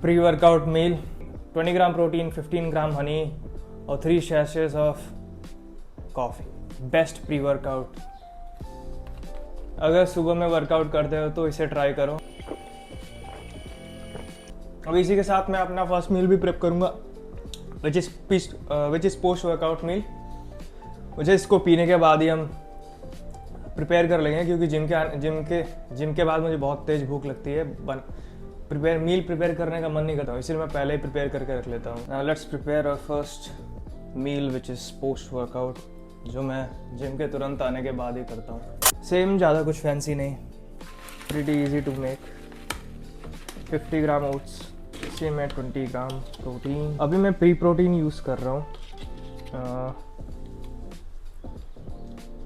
Pre workout meal, 20 gram protein, 15 gram honey और 3 सैशेस of coffee. Best pre workout. अगर सुबह में वर्कआउट करते हो तो इसे ट्राई करो। अब इसी के साथ मैं अपना फर्स्ट मील भी प्रेप करूँगा, which is post workout meal. मुझे इसको पीने के बाद ही हम प्रिपेयर कर लेंगे, क्योंकि जिम के बाद मुझे बहुत तेज़ भूख लगती है। मील प्रिपेयर करने का मन नहीं करता, इसलिए मैं पहले ही प्रिपेयर करके रख लेता हूँ। Let's prepare our first meal which is post workout, जो मैं जिम के तुरंत आने के बाद ही करता हूँ। सेम, ज़्यादा कुछ फैंसी नहीं, pretty easy to make. 50 gram oats, इसे मैं 20 ग्राम प्रोटीन। अभी मैं प्री प्रोटीन यूज़ कर रहा हूँ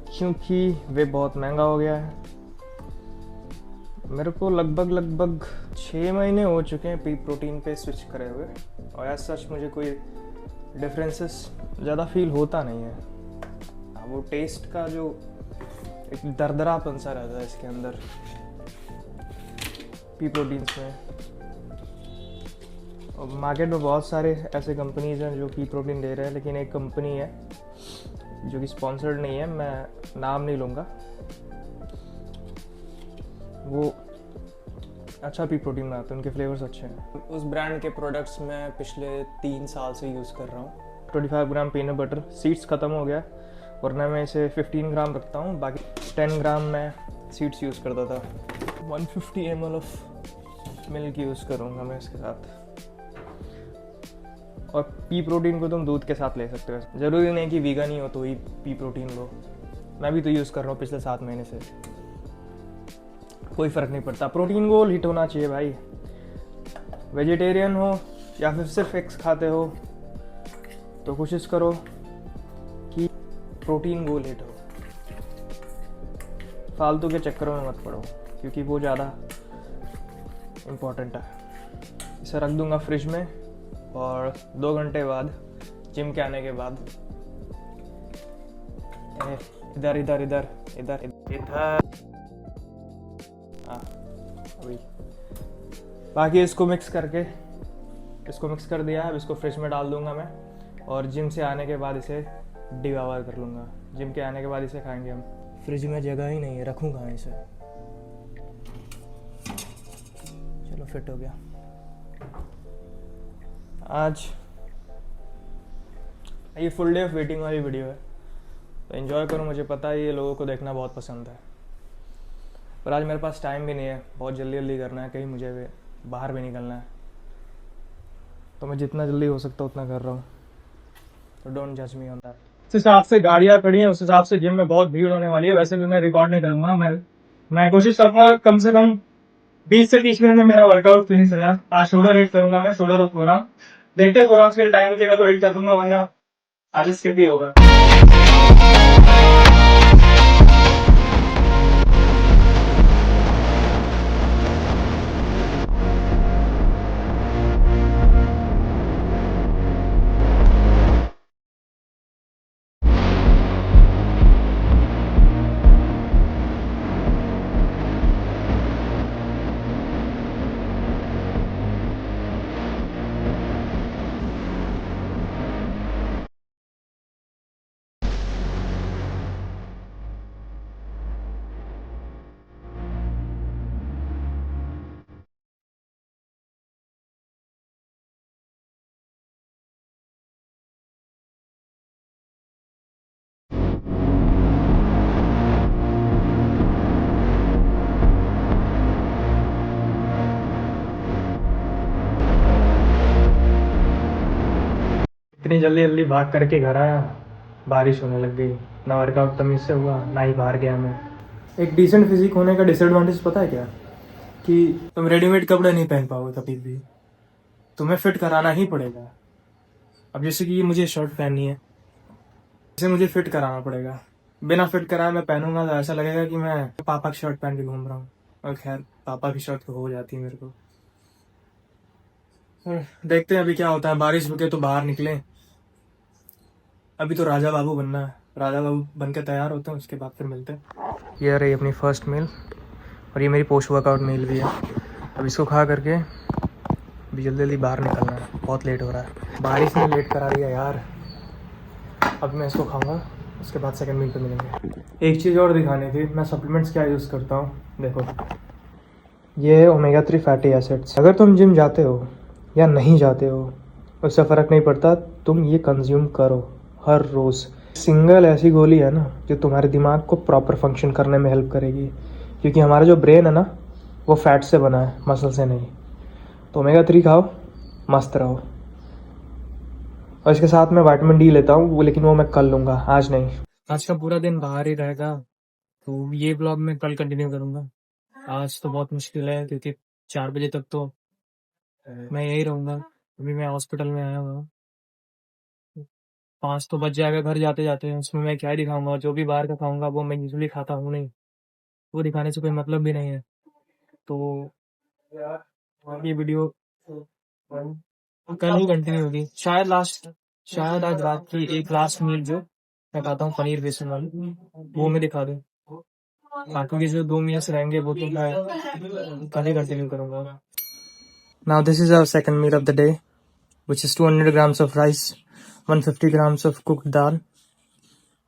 क्योंकि वे बहुत महंगा हो गया है। मेरे को लगभग 6 महीने हो चुके हैं प्री प्रोटीन पे स्विच करे हुए, और एज सच मुझे कोई डिफरेंसेस ज़्यादा फील होता नहीं है। वो टेस्ट का जो एक दरदरापन सा रहता है इसके अंदर प्री प्रोटीन्स में। और मार्केट में बहुत सारे ऐसे कंपनीज हैं जो प्री प्रोटीन दे रहे हैं, लेकिन एक कंपनी है जो कि स्पॉन्सर्ड नहीं है, मैं नाम नहीं लूँगा, वो अच्छा प्री प्रोटीन बनाते हैं, उनके फ्लेवर्स अच्छे हैं। उस ब्रांड के प्रोडक्ट्स मैं पिछले 3 साल से यूज़ कर रहा हूँ। 25 ग्राम पीनट बटर, सीड्स ख़त्म हो गया, वरना मैं इसे 15 ग्राम रखता हूँ, बाकी 10 ग्राम मैं सीड्स यूज़ करता था। 150 ml ऑफ मिल्क यूज़ करूँगा मैं इसके साथ। और पी प्रोटीन को तुम दूध के साथ ले सकते हो, ज़रूरी नहीं कि वीगन ही हो तो ही पी प्रोटीन लो। मैं भी तो यूज़ कर रहा हूँ पिछले 7 महीने से, कोई फ़र्क नहीं पड़ता। प्रोटीन गोल हिट होना चाहिए भाई। वेजिटेरियन हो या फिर सिर्फ एग्स खाते हो तो कोशिश करो कि प्रोटीन गोल हिट हो। फालतू के चक्करों में मत पड़ो, क्योंकि वो ज़्यादा इम्पोर्टेंट है। इसे रख दूँगा फ्रिज में, और 2 घंटे बाद जिम के आने के बाद इधर इधर इधर इधर इधर अभी बाकी इसको मिक्स कर दिया है। अब इसको फ्रिज में डाल दूंगा मैं, और जिम से आने के बाद इसे डिवावर कर लूँगा। जिम के आने के बाद इसे खाएंगे हम। फ्रिज में जगह ही नहीं है, रखूँ कहाँ इसे। चलो फिट हो गया। आज ये फुल डे ऑफ वेटिंग वाली वीडियो है, तो एंजॉय करो। मुझे पता है ये लोगों को देखना बहुत पसंद है, पर आज मेरे पास टाइम भी नहीं है, बहुत जल्दी करना है, कहीं मुझे बाहर भी निकलना है, तो मैं जितना जल्दी हो सकता उतना कर रहा हूँ। तो डोंट जज मी ऑन दैट। जिस हिसाब से गाड़ियाँ खड़ी हैं उस हिसाब से जिम में बहुत भीड़ होने वाली है। वैसे भी मैं रिकॉर्ड नहीं करूँगा, मैं कोशिश करूँगा कम से कम 20 से 30 मिनट में मेरा वर्कआउट फिनिश हो जाए। आज शोल्डर हिट करूँगा मैं, शोल्डर ऑफ प्रोग्राम। देखते प्रोग्राम के टाइम मिलेगा तो हिट कर दूंगा, वरना आज स्किप भी होगा। इतनी जल्दी भाग करके घर आया, बारिश होने लग गई। ना वर्कआउट तमीज़ से हुआ, ना ही बाहर गया मैं। एक डिसेंट फिजिक होने का डिसएडवांटेज पता है क्या? कि तुम रेडीमेड कपड़े नहीं पहन पाओगे कभी भी, तुम्हें फिट कराना ही पड़ेगा। अब जैसे कि मुझे शर्ट पहननी है, इसे मुझे फिट कराना पड़ेगा। बिना फिट कराए मैं पहनूंगा तो ऐसा लगेगा कि मैं पापा की शर्ट पहन के घूम रहा हूँ, और खैर पापा की शर्ट तो हो जाती है मेरे को। देखते हैं अभी क्या होता है। बारिश रुके तो बाहर निकले। अभी तो राजा बाबू बनना है, राजा बाबू बन के तैयार होते हैं, उसके बाद फिर मिलते हैं। ये रही अपनी फर्स्ट मील, और ये मेरी पोस्ट वर्कआउट मील भी है। अब इसको खा करके अभी जल्दी जल्दी बाहर निकलना है, बहुत लेट हो रहा है, बारिश ने लेट करा दिया यार। अब मैं इसको खाऊंगा, उसके बाद सेकंड मील पे मिलेंगे। एक चीज़ और दिखानी थी, मैं सप्लीमेंट्स क्या यूज़ करता हूँ। देखो ये है ओमेगा 3 फैटी एसिड्स। अगर तुम जिम जाते हो या नहीं जाते हो उससे फ़र्क नहीं पड़ता, तुम ये कंज्यूम करो हर रोज़। सिंगल ऐसी गोली है ना जो तुम्हारे दिमाग को प्रॉपर फंक्शन करने में हेल्प करेगी, क्योंकि हमारा जो ब्रेन है ना वो फैट से बना है, मसल से नहीं। तो ओमेगा 3 खाओ, मस्त रहो। और इसके साथ मैं विटामिन डी लेता हूँ वो, लेकिन वो मैं कल लूँगा, आज नहीं। आज का पूरा दिन बाहर ही रहेगा, तो ये ब्लॉग मैं कल कंटिन्यू करूँगा। आज तो बहुत मुश्किल है क्योंकि 4 बजे तक तो मैं यही रहूँगा। अभी मैं हॉस्पिटल में आया हुआ, 5 तो बज जाएगा घर जाते जाते। उसमें मैं क्या ही दिखाऊंगा, जो भी बाहर का खाऊंगा वो मैं यूजुअली खाता हूँ नहीं, वो दिखाने से कोई मतलब भी नहीं है। तो ये वीडियो कल ही कंटिन्यू होगी, शायद आज रात की एक लास्ट मील जो मैं खाता हूँ पनीर बेसन वाली, वो मैं दिखा दूँ। बाकी के जो 2 मील्स रहेंगे वो तो मैं कल ही कंटिन्यू करूँगा। Now this is our second meal of the day, which is 200 grams of rice, 150 grams of cooked दाल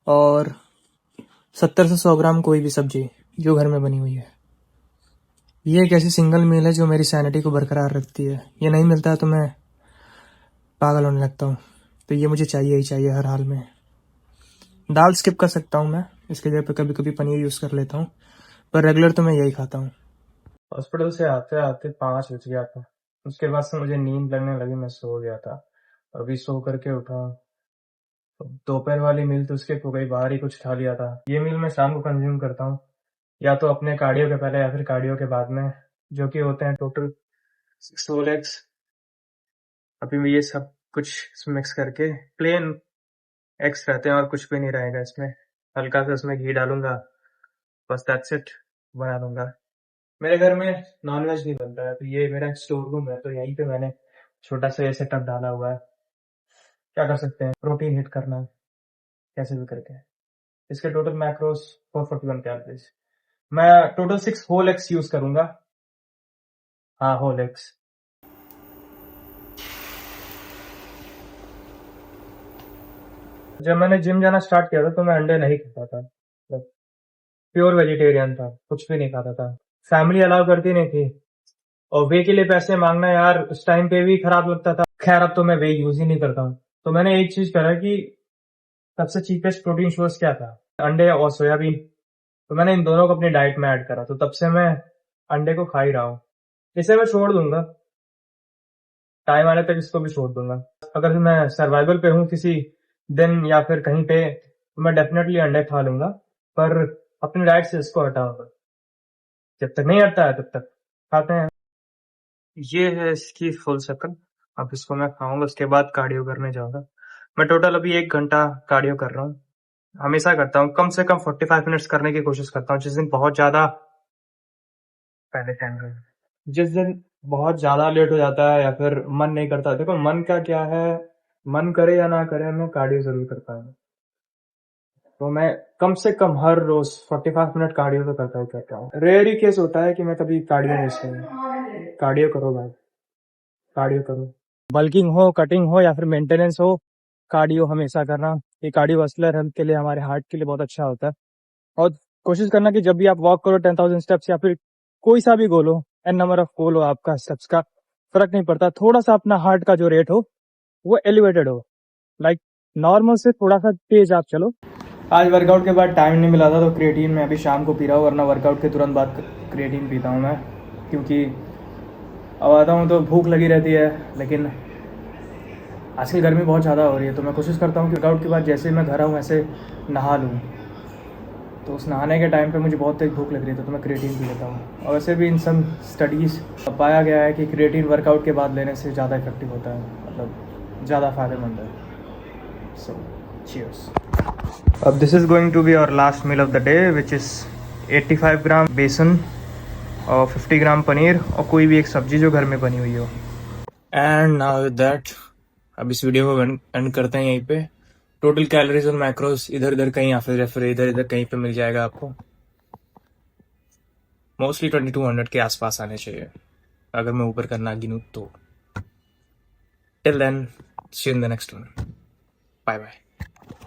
और 70 से 100 ग्राम कोई भी सब्जी जो घर में बनी हुई है। ये एक ऐसी सिंगल मील है जो मेरी सैनिटी को बरकरार रखती है। ये नहीं मिलता है तो मैं पागल होने लगता हूँ, तो ये मुझे चाहिए ही चाहिए हर हाल में। दाल स्किप कर सकता हूँ मैं, इसके जगह पे कभी कभी पनीर यूज़ कर लेता हूँ, पर रेगुलर तो मैं यही खाता हूँ। हॉस्पिटल से आते आते 5 बज गया था। उसके बाद से मुझे नींद लगने लगी, मैं सो गया था। अभी सो करके उठा, दोपहर वाली मील तो उसके हो गई, बाहर ही कुछ खा लिया था। ये मील मैं शाम को कंज्यूम करता हूँ, या तो अपने कार्डियो के पहले या फिर कार्डियो के बाद में, जो कि होते हैं टोटल 6 होल एग्स। अभी मैं ये सब कुछ मिक्स करके, प्लेन एग्स रहते हैं और कुछ भी नहीं रहेगा इसमें, हल्का सा उसमें घी डालूंगा, बस दैट्स इट, बना दूंगा। मेरे घर में नॉनवेज नहीं बनता है, तो ये मेरा स्टोर रूम है, तो यहीं पे मैंने छोटा सा ये सेटअप डाला हुआ है। क्या कर सकते हैं, प्रोटीन हिट करना है कैसे भी करके। इसके टोटल मैक्रोस 441 कैलोरीज। मैं टोटल 6 होल एग्स यूज करूंगा। हाँ, होल एग्स। जब मैंने जिम जाना स्टार्ट किया था तो मैं अंडे नहीं खाता था, प्योर वेजिटेरियन था, कुछ भी नहीं खाता था। फैमिली अलाउ करती नहीं थी, और वे के लिए पैसे मांगना यार उस टाइम पे भी खराब लगता था। खैर अब तो मैं वे यूज ही नहीं करता हूँ। तो मैंने एक चीज करा कि सबसे चीपेस्ट प्रोटीन सोर्स क्या था, अंडे और सोयाबीन। तो मैंने इन दोनों को अपनी डाइट में ऐड करा, तो तब से मैं अंडे को खा ही रहा हूँ। इसे मैं छोड़ दूंगा, टाइम आने तक इसको भी छोड़ दूंगा। अगर मैं सर्वाइवल पे हूँ किसी दिन या फिर कहीं पे, तो मैं डेफिनेटली अंडे खा लूंगा, पर अपनी डाइट से इसको हटाऊंगा। जब तक नहीं हटता है तब तक खाते हैं। ये है इसकी फुल शक्ल। अब इसको मैं खाऊंगा, उसके बाद कार्डियो करने जाऊंगा। मैं टोटल अभी 1 घंटा कार्डियो कर रहा हूँ, हमेशा करता हूँ। कम से कम 45 मिनट्स करने की कोशिश करता हूँ। जिस दिन बहुत ज्यादा पहले टाइम जिस दिन बहुत ज्यादा लेट हो जाता है या फिर मन नहीं करता, देखो मन का क्या है, मन करे या ना करे मैं कार्डियो जरूर करता हूँ। तो मैं कम से कम हर रोज 45 मिनट कार्डियो तो करता ही करता हूँ। रेयर ही केस होता है कि मैं कभी कार्डियो मिस करूँ। कार्डियो करो भाई, कार्डियो करो। बल्किंग हो, कटिंग हो या फिर मेंटेनेंस हो, कार्डियो हमेशा करना। ये कार्डियोवास्कुलर हेल्थ के लिए, हमारे हार्ट के लिए बहुत अच्छा होता है। और कोशिश करना कि जब भी आप वॉक करो 10,000 स्टेप्स या फिर कोई सा भी गोल हो, एन नंबर ऑफ गोल हो आपका, स्टेप्स का फर्क नहीं पड़ता, थोड़ा सा अपना हार्ट का जो रेट हो वो एलिवेटेड हो, लाइक नॉर्मल से थोड़ा सा तेज आप चलो। आज वर्कआउट के बाद टाइम नहीं मिला था तो क्रिएटिन मैं अभी शाम को पी रहा हूँ, वरना वर्कआउट के तुरंत बाद क्रिएटिन पीता हूँ मैं, क्योंकि अब आता हूँ तो भूख लगी रहती है। लेकिन आजकल गर्मी बहुत ज़्यादा हो रही है, तो मैं कोशिश करता हूँ कि वर्कआउट के बाद जैसे ही मैं घर आऊँ वैसे नहा लूँ। तो उस नहाने के टाइम पे मुझे बहुत तेज भूख लग रही थी, तो मैं क्रिएटिन पी लेता हूँ। और वैसे भी इन सब स्टडीज़ पाया गया है कि क्रिएटिन वर्कआउट के बाद लेने से ज़्यादा इफेक्टिव होता है, मतलब ज़्यादा फ़ायदेमंद है। So cheers. अब this is going to be our last meal of the day, which is 85 gram बेसन और 50 ग्राम पनीर और कोई भी एक सब्जी जो घर में बनी हुई हो। एंड नाउ विद दैट, अब इस वीडियो को एंड करते हैं यहीं पे। टोटल कैलोरीज और मैक्रोस इधर इधर कहीं या फिर इधर इधर कहीं पे मिल जाएगा आपको। मोस्टली 2200 के आसपास आने चाहिए अगर मैं ऊपर करना गिनूँ तो। Till then, see you in the next one. Bye bye.